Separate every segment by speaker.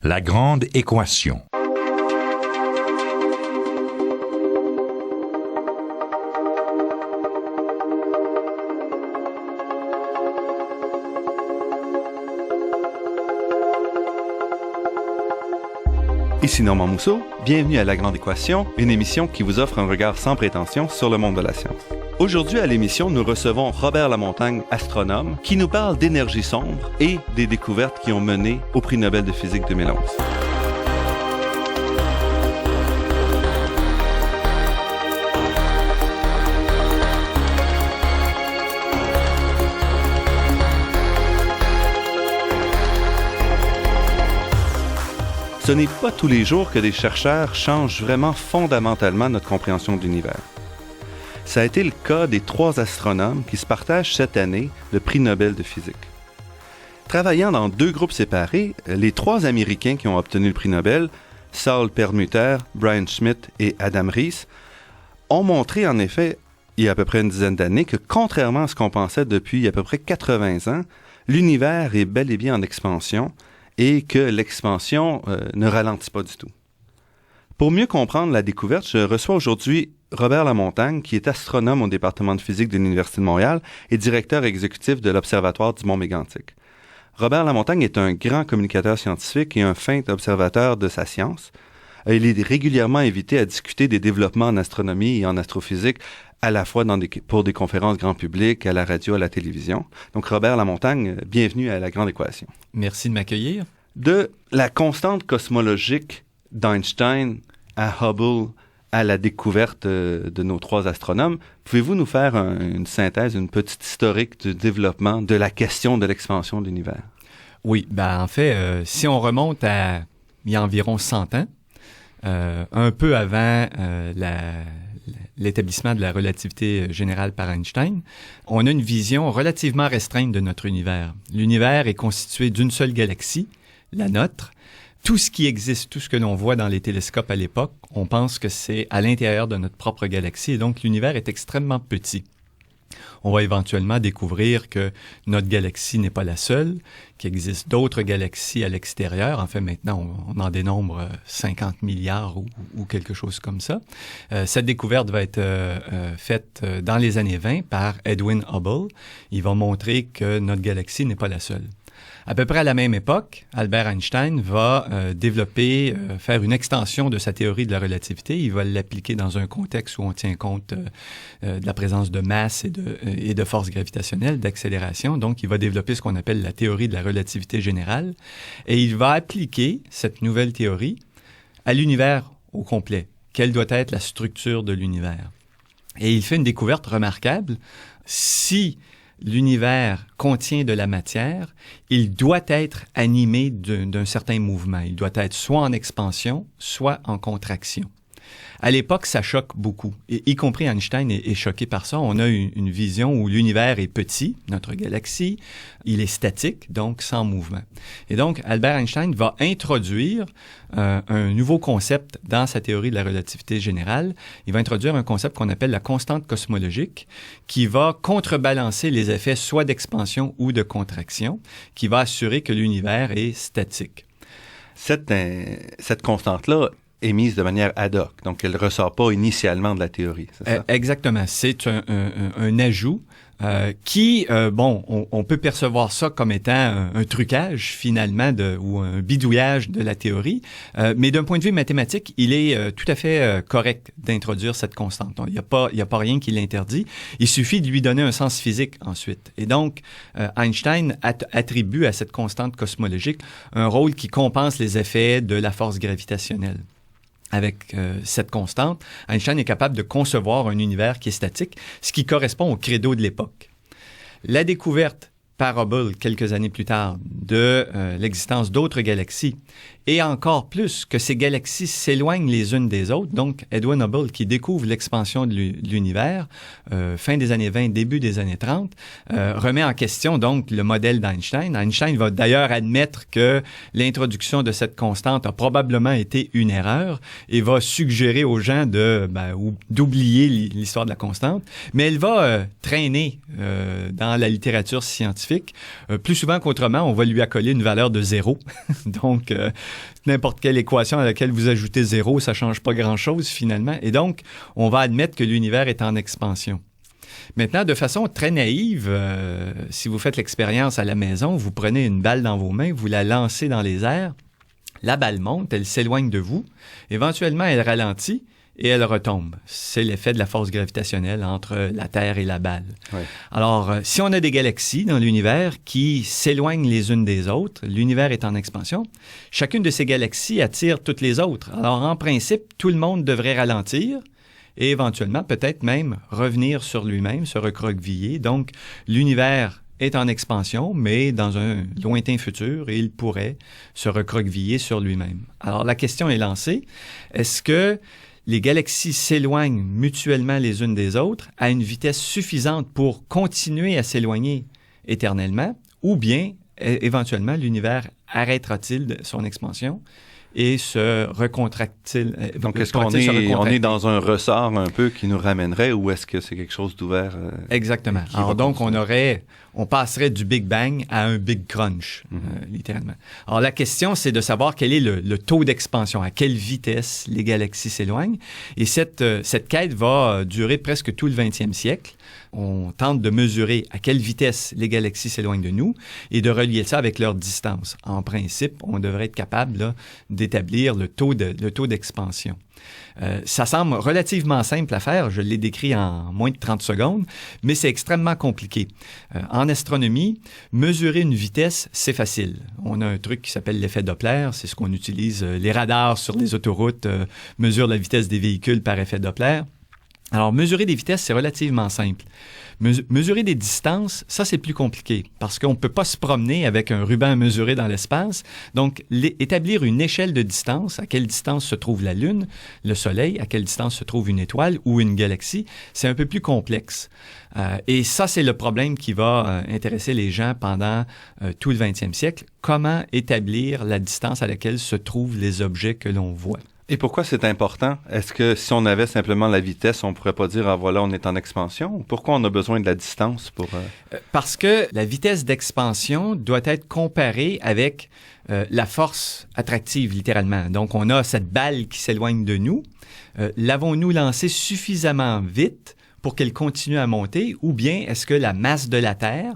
Speaker 1: La grande équation.
Speaker 2: Ici Normand Mousseau, bienvenue à La Grande Équation, une émission qui vous offre un regard sans prétention sur le monde de la science. Aujourd'hui à l'émission, nous recevons Robert Lamontagne, astronome, qui nous parle d'énergie sombre et des découvertes qui ont mené au prix Nobel de physique 2011. Ce n'est pas tous les jours que des chercheurs changent vraiment fondamentalement notre compréhension de l'univers. Ça a été le cas des 3 astronomes qui se partagent cette année le prix Nobel de physique. Travaillant dans 2 groupes séparés, les 3 Américains qui ont obtenu le prix Nobel, Saul Perlmutter, Brian Schmidt et Adam Riess, ont montré en effet, il y a à peu près une dizaine d'années, que contrairement à ce qu'on pensait depuis à peu près 80 ans, l'univers est bel et bien en expansion, et que l'expansion ne ralentit pas du tout. Pour mieux comprendre la découverte, je reçois aujourd'hui Robert Lamontagne, qui est astronome au département de physique de l'Université de Montréal et directeur exécutif de l'Observatoire du Mont Mégantic. Robert Lamontagne est un grand communicateur scientifique et un fin observateur de sa science. Il est régulièrement invité à discuter des développements en astronomie et en astrophysique, à la fois pour des conférences grand public, à la radio, à la télévision. Donc, Robert Lamontagne, bienvenue à La Grande Équation.
Speaker 3: Merci de m'accueillir.
Speaker 2: De la constante cosmologique d'Einstein à Hubble, à la découverte de nos 3 astronomes, pouvez-vous nous faire une synthèse, une petite historique du développement de la question de l'expansion de l'univers?
Speaker 3: Oui, en fait, si on remonte à il y a environ 100 ans, un peu avant l'établissement de la relativité générale par Einstein, on a une vision relativement restreinte de notre univers. L'univers est constitué d'une seule galaxie, la nôtre. Tout ce qui existe, tout ce que l'on voit dans les télescopes à l'époque, on pense que c'est à l'intérieur de notre propre galaxie, et donc l'univers est extrêmement petit. On va éventuellement découvrir que notre galaxie n'est pas la seule, qu'il existe d'autres galaxies à l'extérieur. En fait, maintenant, on en dénombre 50 milliards ou quelque chose comme ça. Cette découverte va être faite dans les années 20 par Edwin Hubble. Il va montrer que notre galaxie n'est pas la seule. À peu près à la même époque, Albert Einstein va faire une extension de sa théorie de la relativité. Il va l'appliquer dans un contexte où on tient compte de la présence de masse et de force gravitationnelle, d'accélération. Donc, il va développer ce qu'on appelle la théorie de la relativité générale. Et il va appliquer cette nouvelle théorie à l'univers au complet. Quelle doit être la structure de l'univers? Et il fait une découverte remarquable. Si l'univers contient de la matière, il doit être animé d'un certain mouvement. Il doit être soit en expansion, soit en contraction. À l'époque, ça choque beaucoup, et y compris Einstein est choqué par ça. On a une vision où l'univers est petit, notre galaxie, il est statique, donc sans mouvement. Et donc, Albert Einstein va introduire un nouveau concept dans sa théorie de la relativité générale. Il va introduire un concept qu'on appelle la constante cosmologique, qui va contrebalancer les effets soit d'expansion ou de contraction, qui va assurer que l'univers est statique.
Speaker 2: Cette constante-là est mise de manière ad hoc, donc elle ne ressort pas initialement de la théorie, c'est ça?
Speaker 3: Exactement. C'est un ajout qui, on peut percevoir ça comme étant un trucage finalement ou un bidouillage de la théorie, mais d'un point de vue mathématique, il est tout à fait correct d'introduire cette constante. Il n'y a pas rien qui l'interdit. Il suffit de lui donner un sens physique ensuite. Et donc, Einstein attribue à cette constante cosmologique un rôle qui compense les effets de la force gravitationnelle. Avec cette constante, Einstein est capable de concevoir un univers qui est statique, ce qui correspond au credo de l'époque. La découverte par Hubble, quelques années plus tard, de l'existence d'autres galaxies, et encore plus que ces galaxies s'éloignent les unes des autres. Donc, Edwin Hubble, qui découvre l'expansion de l'univers, fin des années 20, début des années 30, remet en question donc le modèle d'Einstein. Einstein va d'ailleurs admettre que l'introduction de cette constante a probablement été une erreur et va suggérer aux gens d'oublier l'histoire de la constante. Mais elle va traîner dans la littérature scientifique scientifiques. Plus souvent qu'autrement, on va lui accoler une valeur de 0. Donc, n'importe quelle équation à laquelle vous ajoutez 0, ça change pas grand-chose finalement. Et donc, on va admettre que l'univers est en expansion. Maintenant, de façon très naïve, si vous faites l'expérience à la maison, vous prenez une balle dans vos mains, vous la lancez dans les airs, la balle monte, elle s'éloigne de vous, éventuellement elle ralentit et elle retombe. C'est l'effet de la force gravitationnelle entre la Terre et la balle.
Speaker 2: Oui.
Speaker 3: Alors, si on a des galaxies dans l'univers qui s'éloignent les unes des autres, l'univers est en expansion, chacune de ces galaxies attire toutes les autres. Alors, en principe, tout le monde devrait ralentir et éventuellement, peut-être même, revenir sur lui-même, se recroqueviller. Donc, l'univers est en expansion, mais dans un lointain futur, il pourrait se recroqueviller sur lui-même. Alors, la question est lancée. Est-ce que les galaxies s'éloignent mutuellement les unes des autres à une vitesse suffisante pour continuer à s'éloigner éternellement, ou bien, éventuellement, l'univers arrêtera-t-il son expansion et se recontracte-t-il?
Speaker 2: Donc, est-ce qu'on est dans un ressort un peu qui nous ramènerait ou est-ce que c'est quelque chose d'ouvert?
Speaker 3: Exactement. Alors donc, on passerait du Big Bang à un Big Crunch, littéralement. Alors la question, c'est de savoir quel est le taux d'expansion, à quelle vitesse les galaxies s'éloignent. Et cette quête va durer presque tout le 20e siècle. On tente de mesurer à quelle vitesse les galaxies s'éloignent de nous et de relier ça avec leur distance. En principe, on devrait être capable là, d'établir le taux d'expansion. Ça semble relativement simple à faire, je l'ai décrit en moins de 30 secondes, mais c'est extrêmement compliqué. En astronomie, mesurer une vitesse, c'est facile. On a un truc qui s'appelle l'effet Doppler, c'est ce qu'on utilise, les radars sur les autoroutes mesurent la vitesse des véhicules par effet Doppler. Alors, mesurer des vitesses, c'est relativement simple. Mesurer des distances, ça, c'est plus compliqué parce qu'on ne peut pas se promener avec un ruban à mesurer dans l'espace. Donc, établir une échelle de distance, à quelle distance se trouve la Lune, le Soleil, à quelle distance se trouve une étoile ou une galaxie, c'est un peu plus complexe. Et ça, c'est le problème qui va intéresser les gens pendant tout le 20e siècle. Comment établir la distance à laquelle se trouvent les objets que l'on voit?
Speaker 2: Et pourquoi c'est important? Est-ce que si on avait simplement la vitesse, on pourrait pas dire « Ah voilà, on est en expansion » ? Pourquoi on a besoin de la distance pour...
Speaker 3: Parce que la vitesse d'expansion doit être comparée avec la force attractive, littéralement. Donc, on a cette balle qui s'éloigne de nous. L'avons-nous lancée suffisamment vite pour qu'elle continue à monter? Ou bien est-ce que la masse de la Terre,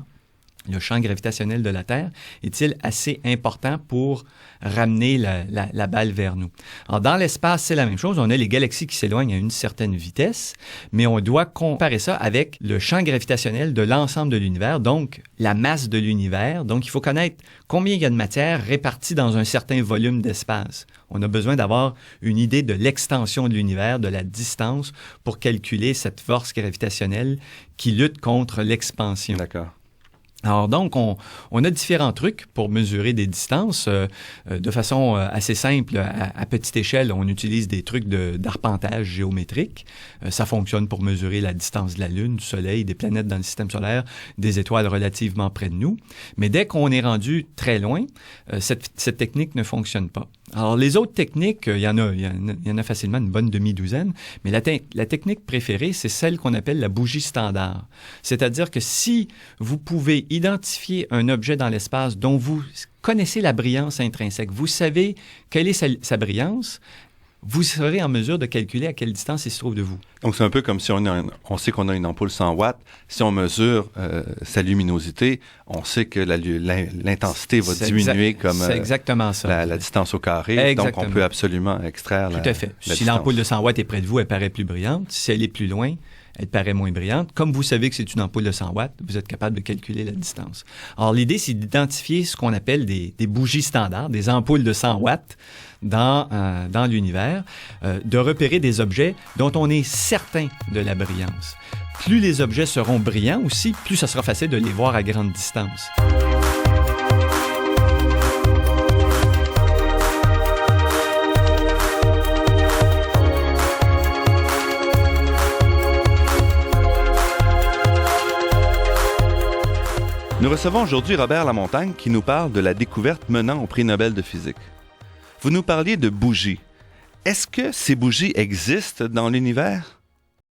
Speaker 3: le champ gravitationnel de la Terre, est-il assez important pour ramener la balle vers nous? Alors, dans l'espace, c'est la même chose. On a les galaxies qui s'éloignent à une certaine vitesse, mais on doit comparer ça avec le champ gravitationnel de l'ensemble de l'univers, donc la masse de l'univers. Donc, il faut connaître combien il y a de matière répartie dans un certain volume d'espace. On a besoin d'avoir une idée de l'extension de l'univers, de la distance, pour calculer cette force gravitationnelle qui lutte contre l'expansion.
Speaker 2: D'accord.
Speaker 3: Alors donc, on a différents trucs pour mesurer des distances. De façon assez simple, à petite échelle, on utilise des trucs d'arpentage géométrique. Ça fonctionne pour mesurer la distance de la Lune, du Soleil, des planètes dans le système solaire, des étoiles relativement près de nous. Mais dès qu'on est rendu très loin, cette technique ne fonctionne pas. Alors les autres techniques, il y en a facilement une bonne demi-douzaine, mais la technique préférée, c'est celle qu'on appelle la bougie standard. C'est-à-dire que si vous pouvez identifier un objet dans l'espace dont vous connaissez la brillance intrinsèque, vous savez quelle est sa brillance, vous serez en mesure de calculer à quelle distance il se trouve de vous.
Speaker 2: Donc, c'est un peu comme si on sait qu'on a une ampoule 100 watts. Si on mesure sa luminosité, on sait que l'intensité va diminuer comme
Speaker 3: c'est exactement ça.
Speaker 2: La distance au carré.
Speaker 3: Exactement.
Speaker 2: Donc, on peut absolument extraire
Speaker 3: Tout à fait. Si l'ampoule de 100 watts est près de vous, elle paraît plus brillante. Si elle est plus loin, elle paraît moins brillante. Comme vous savez que c'est une ampoule de 100 watts, vous êtes capable de calculer la distance. Alors, l'idée, c'est d'identifier ce qu'on appelle des bougies standards, des ampoules de 100 watts dans l'univers, de repérer des objets dont on est certain de la brillance. Plus les objets seront brillants aussi, plus ça sera facile de les voir à grande distance.
Speaker 2: Nous recevons aujourd'hui Robert Lamontagne qui nous parle de la découverte menant au prix Nobel de physique. Vous nous parliez de bougies. Est-ce que ces bougies existent dans l'univers?